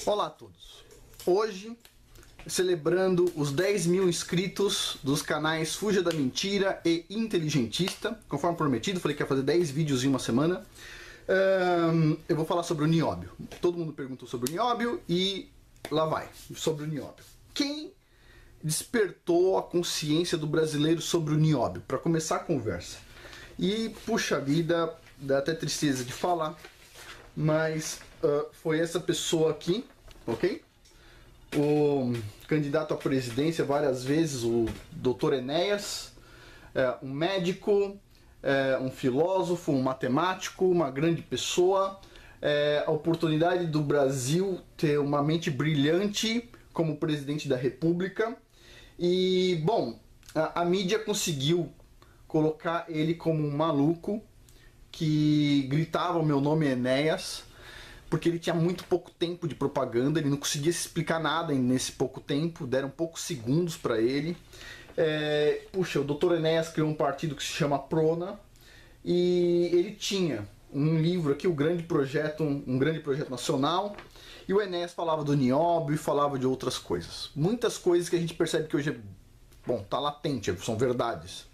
Olá a todos. Hoje, celebrando os 10 mil inscritos dos canais Fuja da Mentira e Inteligentista, conforme prometido, falei que ia fazer 10 vídeos em uma semana. Eu vou falar sobre o nióbio. Todo mundo perguntou sobre o nióbio e lá vai, sobre o nióbio. Quem despertou a consciência do brasileiro sobre o nióbio? Para começar a conversa. E, puxa vida, dá até tristeza de falar, mas foi essa pessoa aqui, ok? O candidato à presidência várias vezes, o Dr. Enéas, um médico, um filósofo, um matemático, uma grande pessoa, a oportunidade do Brasil ter uma mente brilhante como presidente da República. E, bom, a mídia conseguiu colocar ele como um maluco que gritava: o meu nome é Enéas, porque ele tinha muito pouco tempo de propaganda, ele não conseguia se explicar nada nesse pouco tempo, deram poucos segundos para ele. Puxa, o Dr. Enéas criou um partido que se chama Prona, e ele tinha um livro aqui, um grande projeto nacional, e o Enéas falava do nióbio e falava de outras coisas. Muitas coisas que a gente percebe que hoje tá latente, são verdades.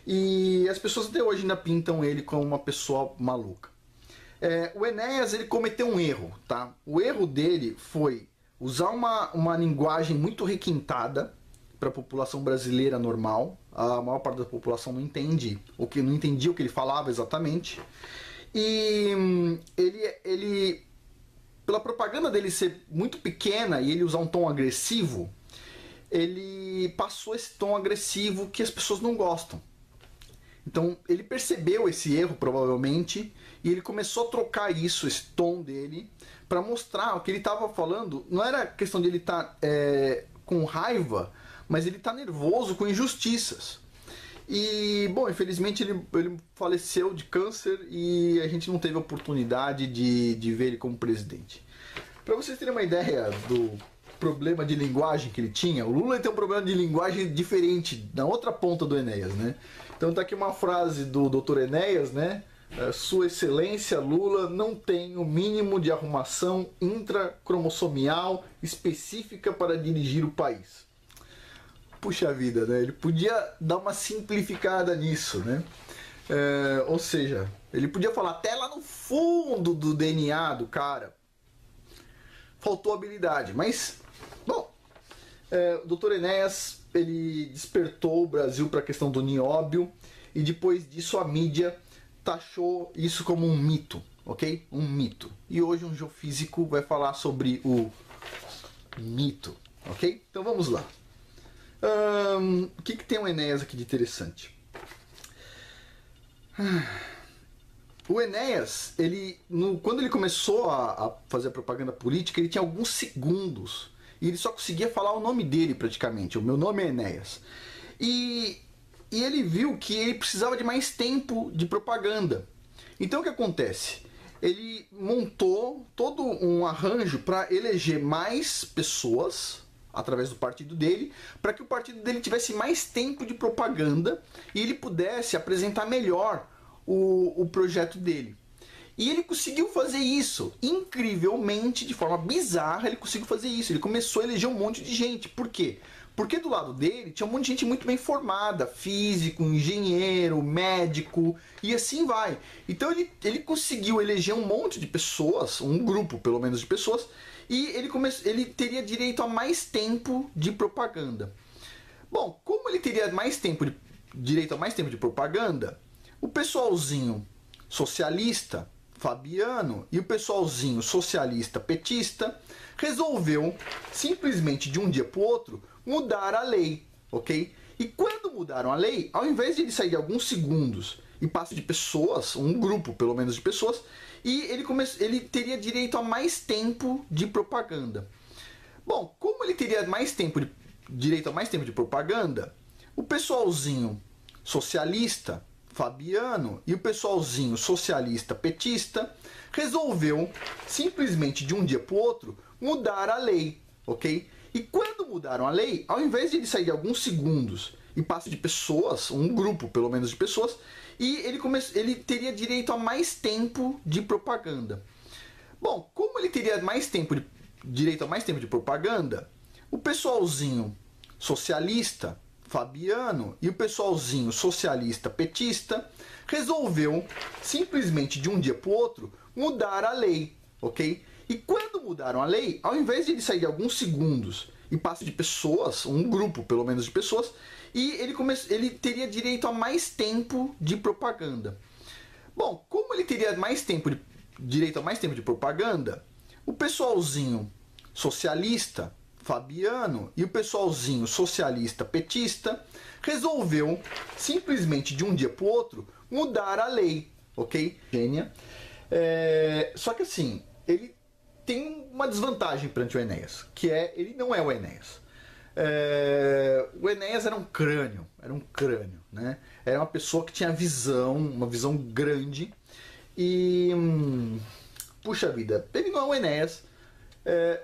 E as pessoas até hoje ainda pintam ele como uma pessoa maluca. O Enéas, ele cometeu um erro, tá? O erro dele foi usar uma linguagem muito requintada para a população brasileira normal. A maior parte da população não entendia o que ele falava exatamente. E ele pela propaganda dele ser muito pequena e ele usar um tom agressivo, ele passou esse tom agressivo que as pessoas não gostam. Então ele percebeu esse erro provavelmente e ele começou a trocar esse tom dele, para mostrar o que ele estava falando. Não era questão de ele estar com raiva, mas ele está nervoso com injustiças. E, bom, infelizmente ele faleceu de câncer e a gente não teve a oportunidade de ver ele como presidente. Para vocês terem uma ideia do problema de linguagem que ele tinha, o Lula tem um problema de linguagem diferente na outra ponta do Enéas, né? Então tá aqui uma frase do Dr. Enéas, né? Sua Excelência Lula não tem o mínimo de arrumação intracromossomial específica para dirigir o país. Puxa vida, né? Ele podia dar uma simplificada nisso, né? Ou seja, ele podia falar até lá no fundo do DNA do cara. Faltou habilidade, mas, bom, o Dr. Enéas, ele despertou o Brasil para a questão do nióbio, e depois disso a mídia taxou isso como um mito, ok? Um mito. E hoje um geofísico vai falar sobre o mito, ok? Então vamos lá. O que tem o Enéas aqui de interessante? O Enéas, quando ele começou a fazer a propaganda política, ele tinha alguns segundos e ele só conseguia falar o nome dele praticamente. O meu nome é Enéas. E ele viu que ele precisava de mais tempo de propaganda. Então o que acontece? Ele montou todo um arranjo para eleger mais pessoas através do partido dele, para que o partido dele tivesse mais tempo de propaganda e ele pudesse apresentar melhor o projeto dele. E ele conseguiu fazer isso, incrivelmente, de forma bizarra, ele conseguiu fazer isso. Ele começou a eleger um monte de gente. Por quê? Porque do lado dele tinha um monte de gente muito bem formada, físico, engenheiro, médico, e assim vai. Então ele conseguiu eleger um monte de pessoas, um grupo pelo menos de pessoas, e ele teria direito a mais tempo de propaganda. Bom, como ele teria direito a mais tempo de propaganda, o pessoalzinho socialista, Fabiano, e o pessoalzinho socialista petista resolveu simplesmente de um dia para o outro mudar a lei, ok? E quando mudaram a lei, ao invés de ele sair de alguns segundos e passar de pessoas, um grupo pelo menos de pessoas, e ele teria direito a mais tempo de propaganda. Bom, como ele teria direito a mais tempo de propaganda, o pessoalzinho socialista, Fabiano, e o pessoalzinho socialista petista resolveu simplesmente de um dia para o outro mudar a lei, ok? E quando mudaram a lei, ao invés de ele sair de alguns segundos e passar de pessoas, um grupo pelo menos de pessoas, e ele teria direito a mais tempo de propaganda. Bom, como ele teria direito a mais tempo de propaganda, o pessoalzinho socialista, Fabiano, e o pessoalzinho socialista petista resolveu simplesmente de um dia para o outro mudar a lei, ok? E quando mudaram a lei, ao invés de ele sair de alguns segundos e passar de pessoas, um grupo pelo menos de pessoas, e ele teria direito a mais tempo de propaganda. Bom, como ele teria direito a mais tempo de propaganda, o pessoalzinho socialista, Fabiano, e o pessoalzinho socialista petista resolveu simplesmente de um dia para o outro mudar a lei, ok? Gênia. Só que assim, ele tem uma desvantagem perante o Enéas, que ele não é o Enéas. O Enéas era um crânio, né? Era uma pessoa que tinha uma visão grande e puxa vida, ele não é o Enéas,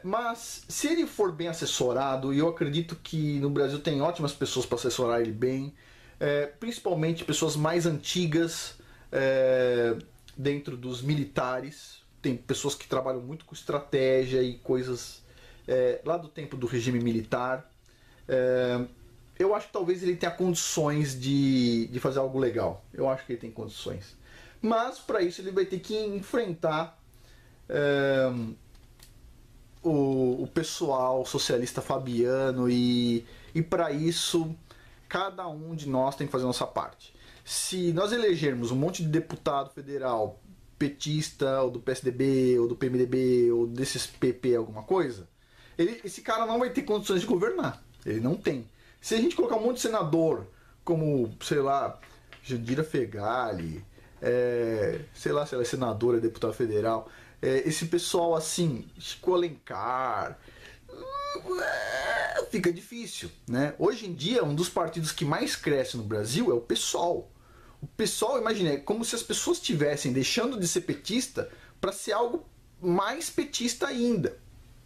mas se ele for bem assessorado, e eu acredito que no Brasil tem ótimas pessoas para assessorar ele bem, principalmente pessoas mais antigas dentro dos militares. Tem pessoas que trabalham muito com estratégia e coisas lá do tempo do regime militar. Eu acho que talvez ele tenha condições de fazer algo legal. Eu acho que ele tem condições. Mas para isso ele vai ter que enfrentar o pessoal socialista Fabiano e para isso cada um de nós tem que fazer a nossa parte. Se nós elegermos um monte de deputado federal petista, ou do PSDB, ou do PMDB, ou desses PP alguma coisa, esse cara não vai ter condições de governar. Ele não tem. Se a gente colocar um monte de senador, como, sei lá, Jandira Fegali, sei lá se ela é senadora, deputada federal, esse pessoal assim, Chico Alencar, fica difícil, né? Hoje em dia, um dos partidos que mais cresce no Brasil é o PSOL. O PSOL, imagina, é como se as pessoas estivessem deixando de ser petista para ser algo mais petista ainda,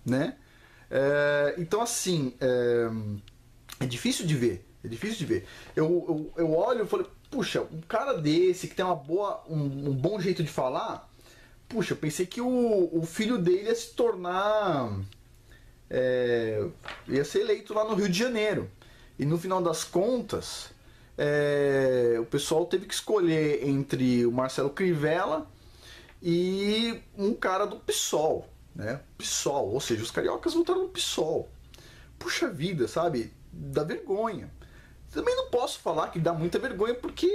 né? Então, assim, é difícil de ver. É difícil de ver. Eu olho e falo, puxa, um cara desse que tem um bom jeito de falar, puxa, eu pensei que o filho dele ia se tornar... ia ser eleito lá no Rio de Janeiro. E no final das contas... o pessoal teve que escolher entre o Marcelo Crivella e um cara do PSOL, né? PSOL, ou seja, os cariocas votaram no PSOL. Puxa vida, sabe? Dá vergonha. Também não posso falar que dá muita vergonha porque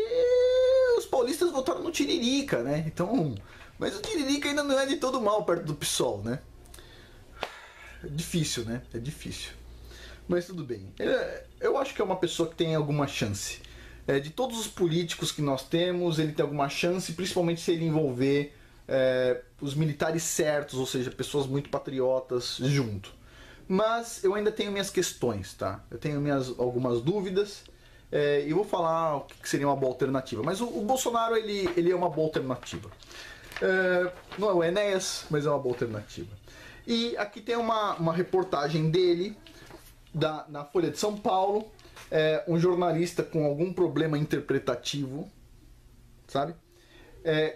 os paulistas votaram no Tiririca, né? Então, mas o Tiririca ainda não é de todo mal perto do PSOL, né? É difícil, né? É difícil. Mas tudo bem. Eu acho que é uma pessoa que tem alguma chance. De todos os políticos que nós temos, ele tem alguma chance, principalmente se ele envolver os militares certos, ou seja, pessoas muito patriotas junto. Mas eu ainda tenho minhas questões, tá? Eu tenho algumas dúvidas e vou falar o que seria uma boa alternativa. Mas o Bolsonaro, ele é uma boa alternativa. Não é o Enéas, mas é uma boa alternativa. E aqui tem uma reportagem dele na Folha de São Paulo. Um jornalista com algum problema interpretativo, sabe?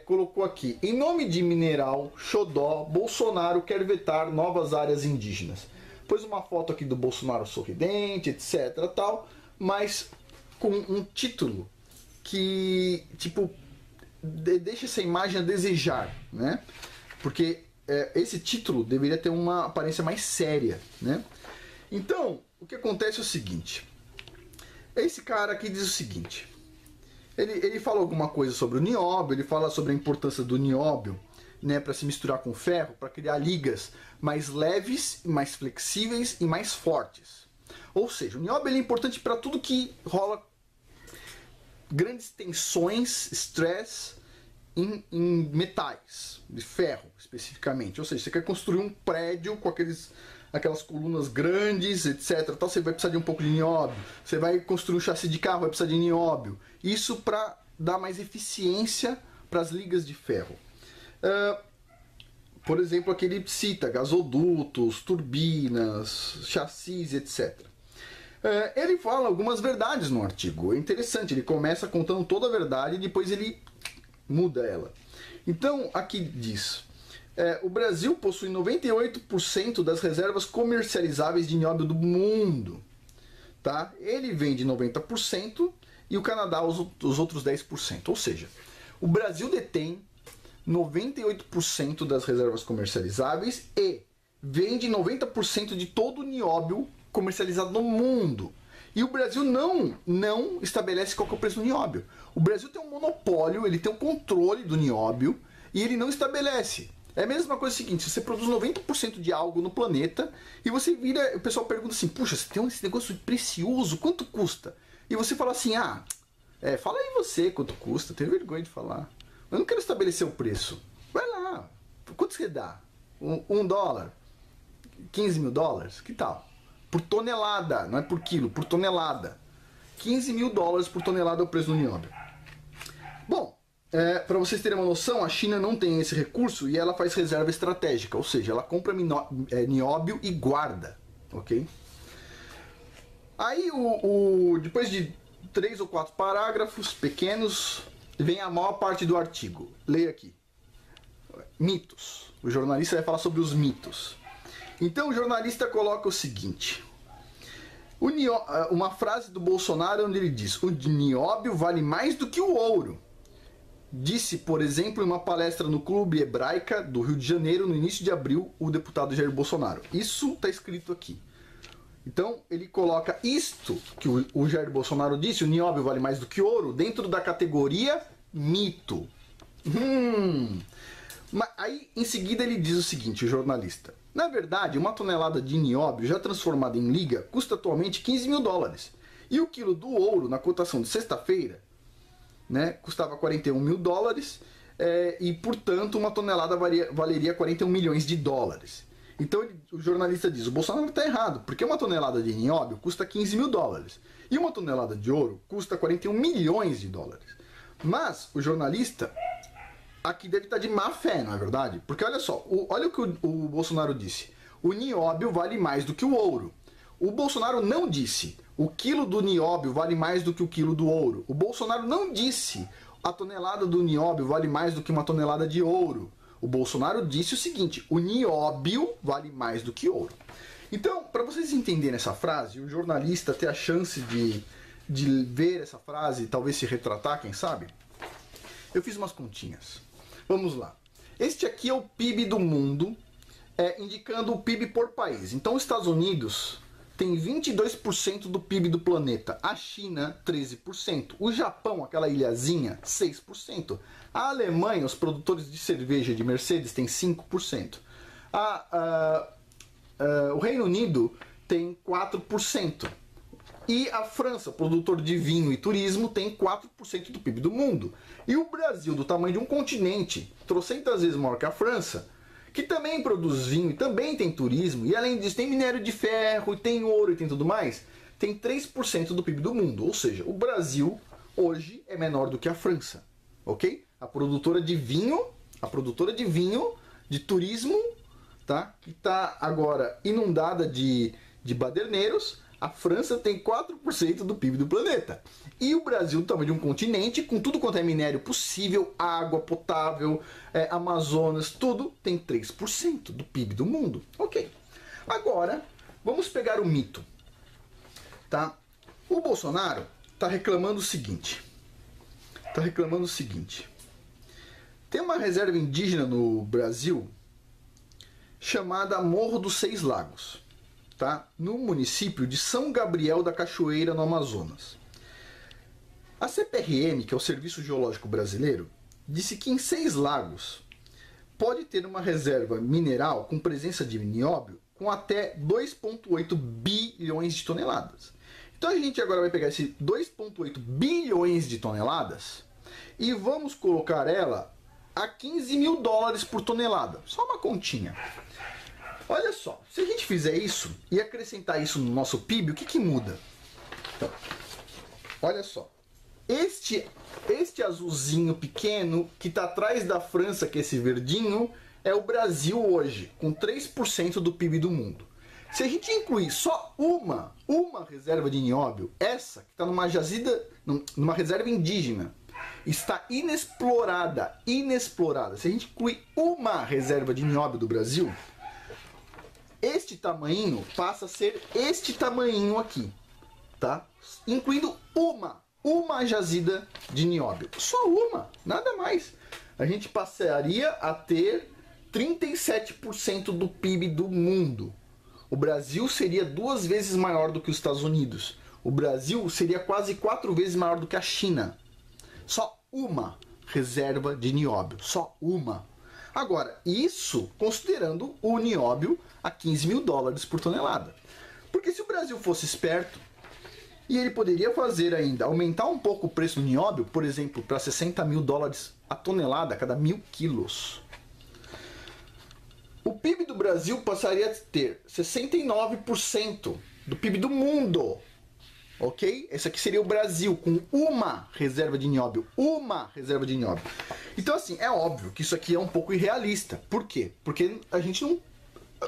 Colocou aqui: em nome de Mineral Xodó, Bolsonaro quer vetar novas áreas indígenas. Pôs uma foto aqui do Bolsonaro sorridente, etc, tal, mas com um título que, tipo, deixa essa imagem a desejar, né? Porque esse título deveria ter uma aparência mais séria, né? Então, o que acontece é o seguinte: esse cara aqui diz o seguinte, ele fala alguma coisa sobre o nióbio, ele fala sobre a importância do nióbio, né, para se misturar com ferro, para criar ligas mais leves, mais flexíveis e mais fortes. Ou seja, o nióbio é importante para tudo que rola grandes tensões, stress em metais, de ferro especificamente. Ou seja, você quer construir um prédio com aquelas colunas grandes, etc. Tal, você vai precisar de um pouco de nióbio. Você vai construir um chassi de carro, vai precisar de nióbio. Isso para dar mais eficiência para as ligas de ferro. Por exemplo, aqui ele cita gasodutos, turbinas, chassis, etc. Ele fala algumas verdades no artigo. É interessante, ele começa contando toda a verdade e depois ele muda ela. Então, aqui diz: o Brasil possui 98% das reservas comercializáveis de nióbio do mundo. Tá? Ele vende 90% e o Canadá os outros 10%. Ou seja, o Brasil detém 98% das reservas comercializáveis e vende 90% de todo o nióbio comercializado no mundo. E o Brasil não estabelece qual que é o preço do nióbio. O Brasil tem um monopólio, ele tem um controle do nióbio e ele não estabelece. É a mesma coisa seguinte, você produz 90% de algo no planeta e você vira, o pessoal pergunta assim, puxa, você tem esse negócio precioso, quanto custa? E você fala assim, fala aí você quanto custa, tenho vergonha de falar. Eu não quero estabelecer o preço. Vai lá. Quanto você dá? $1? 15 mil dólares? Que tal? Por tonelada, não é por quilo, por tonelada. 15 mil dólares por tonelada é o preço do nióbio. Bom, para vocês terem uma noção, a China não tem esse recurso e ela faz reserva estratégica, ou seja, ela compra nióbio e guarda, ok? Aí, depois de 3 ou 4 parágrafos pequenos, vem a maior parte do artigo. Leia aqui. Mitos. O jornalista vai falar sobre os mitos. Então o jornalista coloca o seguinte. Uma frase do Bolsonaro onde ele diz: o nióbio vale mais do que o ouro. Disse, por exemplo, em uma palestra no Clube Hebraica do Rio de Janeiro, no início de abril, o deputado Jair Bolsonaro. Isso está escrito aqui. Então, ele coloca isto que o Jair Bolsonaro disse, o nióbio vale mais do que ouro, dentro da categoria mito. Mas aí, em seguida, ele diz o seguinte, o jornalista. Na verdade, uma tonelada de nióbio já transformada em liga custa atualmente 15 mil dólares. E o quilo do ouro, na cotação de sexta-feira, né, custava 41 mil dólares e, portanto, uma tonelada valeria 41 milhões de dólares. Então o jornalista diz, o Bolsonaro está errado, porque uma tonelada de nióbio custa 15 mil dólares e uma tonelada de ouro custa 41 milhões de dólares. Mas o jornalista aqui deve estar de má fé, não é verdade? Porque olha só, olha o que o Bolsonaro disse, o nióbio vale mais do que o ouro. O Bolsonaro não disse, o quilo do nióbio vale mais do que o quilo do ouro. O Bolsonaro não disse, a tonelada do nióbio vale mais do que uma tonelada de ouro. O Bolsonaro disse o seguinte, o nióbio vale mais do que ouro. Então, para vocês entenderem essa frase, o jornalista ter a chance de ver essa frase e talvez se retratar, quem sabe, eu fiz umas continhas. Vamos lá. Este aqui é o PIB do mundo, indicando o PIB por país. Então, os Estados Unidos tem 22% do PIB do planeta, a China 13%, o Japão, aquela ilhazinha, 6%, a Alemanha, os produtores de cerveja de Mercedes, tem 5%, o Reino Unido tem 4%, e a França, produtor de vinho e turismo, tem 4% do PIB do mundo, e o Brasil, do tamanho de um continente, trocentas vezes maior que a França, que também produz vinho e também tem turismo, e além disso tem minério de ferro, tem ouro e tem tudo mais, tem 3% do PIB do mundo. Ou seja, o Brasil hoje é menor do que a França, ok? A produtora de vinho, de turismo, tá? Que está agora inundada de baderneiros. A França tem 4% do PIB do planeta. E o Brasil, do tamanho de um continente, com tudo quanto é minério possível, água potável, Amazonas, tudo, tem 3% do PIB do mundo. Ok. Agora, vamos pegar o mito. Tá? O Bolsonaro está reclamando o seguinte. Tem uma reserva indígena no Brasil chamada Morro dos Seis Lagos. Tá? No município de São Gabriel da Cachoeira, no Amazonas. A CPRM, que é o Serviço Geológico Brasileiro, disse que em Seis Lagos pode ter uma reserva mineral com presença de nióbio com até 2,8 bilhões de toneladas. Então a gente agora vai pegar esse 2,8 bilhões de toneladas e vamos colocar ela a 15 mil dólares por tonelada. Só uma continha. Olha só, se a gente fizer isso e acrescentar isso no nosso PIB, o que muda? Então, olha só. Este azulzinho pequeno que está atrás da França, que é esse verdinho, é o Brasil hoje, com 3% do PIB do mundo. Se a gente incluir só uma reserva de nióbio, essa que está numa reserva indígena, está inexplorada, inexplorada. Se a gente inclui uma reserva de nióbio do Brasil, este tamanho passa a ser este tamanho aqui, tá? Incluindo uma jazida de nióbio. Só uma, nada mais. A gente passaria a ter 37% do PIB do mundo. O Brasil seria 2 vezes maior do que os Estados Unidos. O Brasil seria quase 4 vezes maior do que a China. Só uma reserva de nióbio. Só uma. Agora, isso considerando o nióbio a 15 mil dólares por tonelada. Porque se o Brasil fosse esperto, e ele poderia fazer ainda, aumentar um pouco o preço do nióbio, por exemplo, para 60 mil dólares a tonelada a cada 1000 quilos. O PIB do Brasil passaria a ter 69% do PIB do mundo. Ok? Esse aqui seria o Brasil com uma reserva de nióbio. Uma reserva de nióbio. Então, assim, é óbvio que isso aqui é um pouco irrealista. Por quê? Porque a gente não...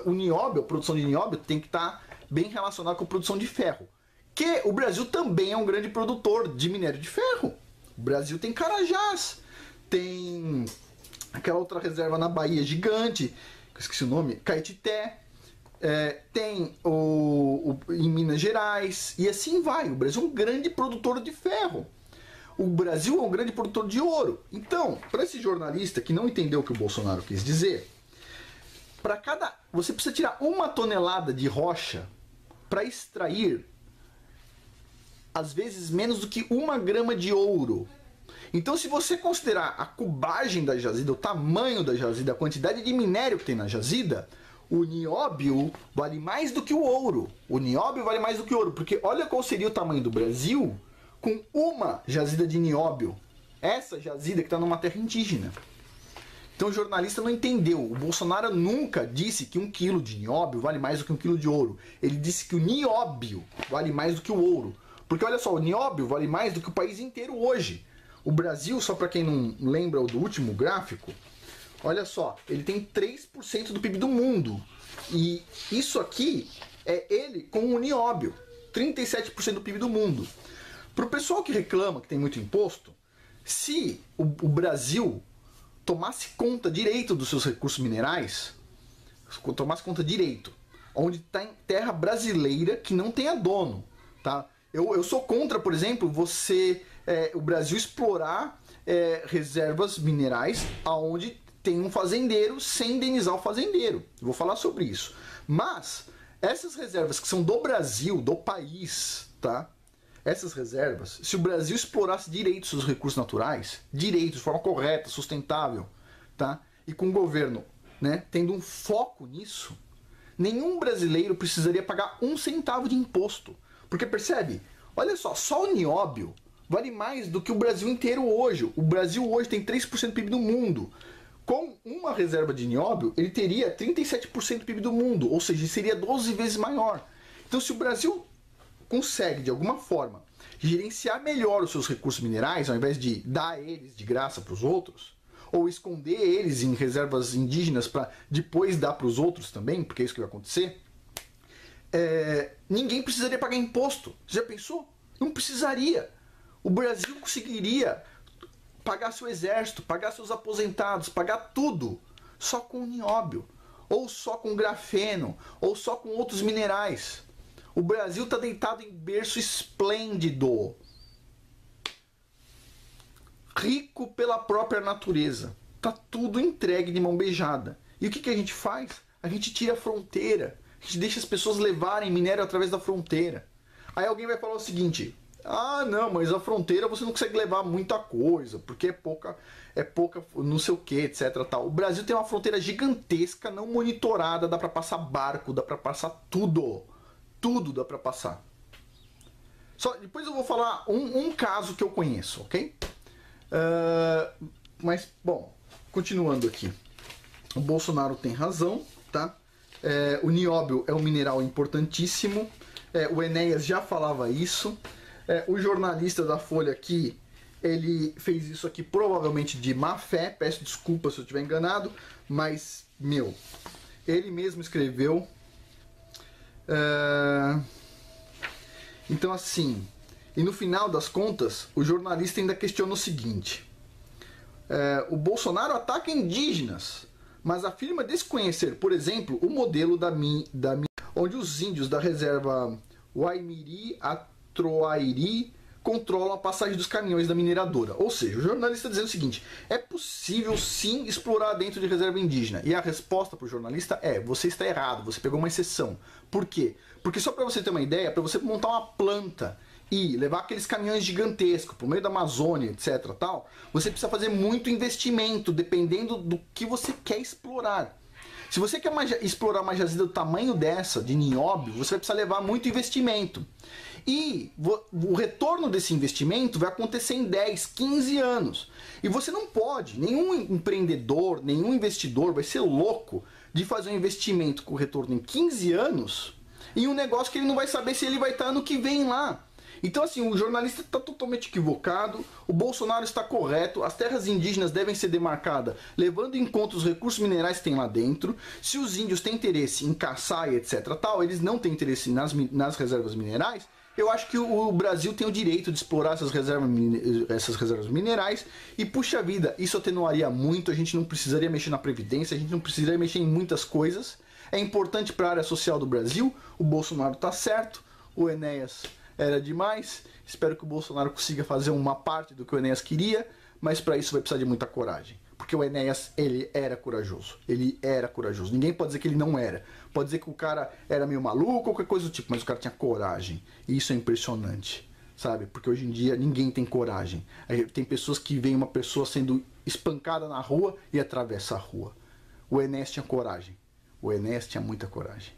O nióbio, a produção de nióbio, tem que estar bem relacionada com a produção de ferro. Que o Brasil também é um grande produtor de minério de ferro. O Brasil tem Carajás, tem aquela outra reserva na Bahia gigante, que eu esqueci o nome, Caetité. Tem em Minas Gerais, e assim vai. O Brasil é um grande produtor de ferro. O Brasil é um grande produtor de ouro. Então, para esse jornalista que não entendeu o que o Bolsonaro quis dizer, você precisa tirar 1 tonelada de rocha para extrair, às vezes, menos do que 1 grama de ouro. Então, se você considerar a cubagem da jazida, o tamanho da jazida, a quantidade de minério que tem na jazida, o nióbio vale mais do que o ouro. O nióbio vale mais do que o ouro, porque olha qual seria o tamanho do Brasil com uma jazida de nióbio. Essa jazida que está numa terra indígena. Então o jornalista não entendeu. O Bolsonaro nunca disse que 1 quilo de nióbio vale mais do que 1 quilo de ouro. Ele disse que o nióbio vale mais do que o ouro. Porque olha só, o nióbio vale mais do que o país inteiro hoje. O Brasil, só para quem não lembra do último gráfico, olha só, ele tem 3% do PIB do mundo. E isso aqui é ele com o nióbio. 37% do PIB do mundo. Para o pessoal que reclama que tem muito imposto, se o Brasil tomasse conta direito dos seus recursos minerais, tomasse conta direito, onde está em terra brasileira que não tenha dono, tá? Eu sou contra, por exemplo, o Brasil explorar reservas minerais aonde tem um fazendeiro sem indenizar o fazendeiro. Eu vou falar sobre isso. Mas essas reservas que são do Brasil, do país, tá? Essas reservas, se o Brasil explorasse direito seus recursos naturais, direito, de forma correta, sustentável, tá? E com o governo, né, tendo um foco nisso, nenhum brasileiro precisaria pagar 1 centavo de imposto. Porque percebe? Olha só o nióbio vale mais do que o Brasil inteiro hoje. O Brasil hoje tem 3% do PIB do mundo. Com uma reserva de nióbio, ele teria 37% do PIB do mundo, ou seja, seria 12 vezes maior. Então, se o Brasil consegue, de alguma forma, gerenciar melhor os seus recursos minerais, ao invés de dar eles de graça para os outros, ou esconder eles em reservas indígenas para depois dar para os outros também, porque é isso que vai acontecer, ninguém precisaria pagar imposto. Você já pensou? Não precisaria. O Brasil conseguiria pagar seu exército, pagar seus aposentados, pagar tudo só com nióbio, ou só com grafeno, ou só com outros minerais. O Brasil está deitado em berço esplêndido, rico pela própria natureza. Tá tudo entregue de mão beijada. E o que a gente faz? A gente tira a fronteira. A gente deixa as pessoas levarem minério através da fronteira. Aí alguém vai falar o seguinte: ah, não, mas a fronteira você não consegue levar muita coisa, porque é pouca não sei o que, etc. Tal. O Brasil tem uma fronteira gigantesca, não monitorada, dá para passar barco, dá para passar tudo. Tudo dá para passar. Só, depois eu vou falar um caso que eu conheço, ok? Mas, bom, continuando aqui. O Bolsonaro tem razão, tá? O nióbio é um mineral importantíssimo. O Enéas já falava isso. O jornalista da Folha aqui, ele fez isso aqui provavelmente de má fé. Peço desculpa se eu estiver enganado, mas, ele mesmo escreveu. Então, assim, E no final das contas, o jornalista ainda questiona o seguinte: o Bolsonaro ataca indígenas, mas afirma desconhecer, por exemplo, o modelo onde os índios da reserva Waimiri-Atroairi controlam a passagem dos caminhões da mineradora. Ou seja, o jornalista dizendo o seguinte: é possível sim explorar dentro de reserva indígena. E a resposta para o jornalista é: você está errado, você pegou uma exceção. Por quê? Porque só para você ter uma ideia, para você montar uma planta e levar aqueles caminhões gigantescos para o meio da Amazônia, etc, tal, você precisa fazer muito investimento, dependendo do que você quer explorar. Se você quer explorar uma jazida do tamanho dessa, de nióbio, você vai precisar levar muito investimento. E o retorno desse investimento vai acontecer em 10, 15 anos. E você não pode, nenhum empreendedor, nenhum investidor vai ser louco de fazer um investimento com retorno em 15 anos em um negócio que ele não vai saber se ele vai estar ano que vem lá. Então, assim, o jornalista está totalmente equivocado, o Bolsonaro está correto, as terras indígenas devem ser demarcadas levando em conta os recursos minerais que tem lá dentro. Se os índios têm interesse em caçar e etc, tal, eles não têm interesse nas reservas minerais. Eu acho que o Brasil tem o direito de explorar essas reservas minerais e, puxa vida, isso atenuaria muito, a gente não precisaria mexer na Previdência, a gente não precisaria mexer em muitas coisas. É importante para a área social do Brasil, o Bolsonaro está certo, o Enéas era demais, espero que o Bolsonaro consiga fazer uma parte do que o Enéas queria, mas para isso vai precisar de muita coragem. Porque o Enéas, ele era corajoso. Ninguém pode dizer que ele não era. Pode dizer que o cara era meio maluco, qualquer coisa do tipo, mas o cara tinha coragem. E isso é impressionante, sabe? Porque hoje em dia ninguém tem coragem. Tem pessoas que veem uma pessoa sendo espancada na rua e atravessa a rua. O Enéas tinha coragem. O Enéas tinha muita coragem.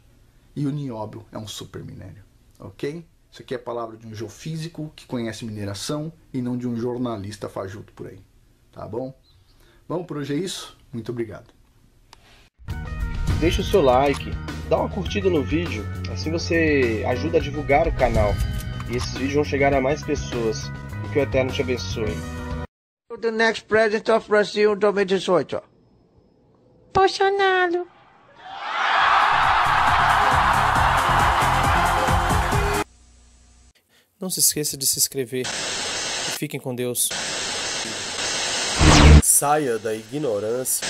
E o nióbio é um super minério, ok? Isso aqui é a palavra de um geofísico que conhece mineração e não de um jornalista fajuto por aí, tá bom? Bom, por hoje é isso. Muito obrigado. Deixe o seu like, dá uma curtida no vídeo, assim você ajuda a divulgar o canal e esses vídeos vão chegar a mais pessoas. Que o Eterno te abençoe. The next president of Brazil, 2018. Bolsonaro. Não se esqueça de se inscrever e fiquem com Deus. Saia da ignorância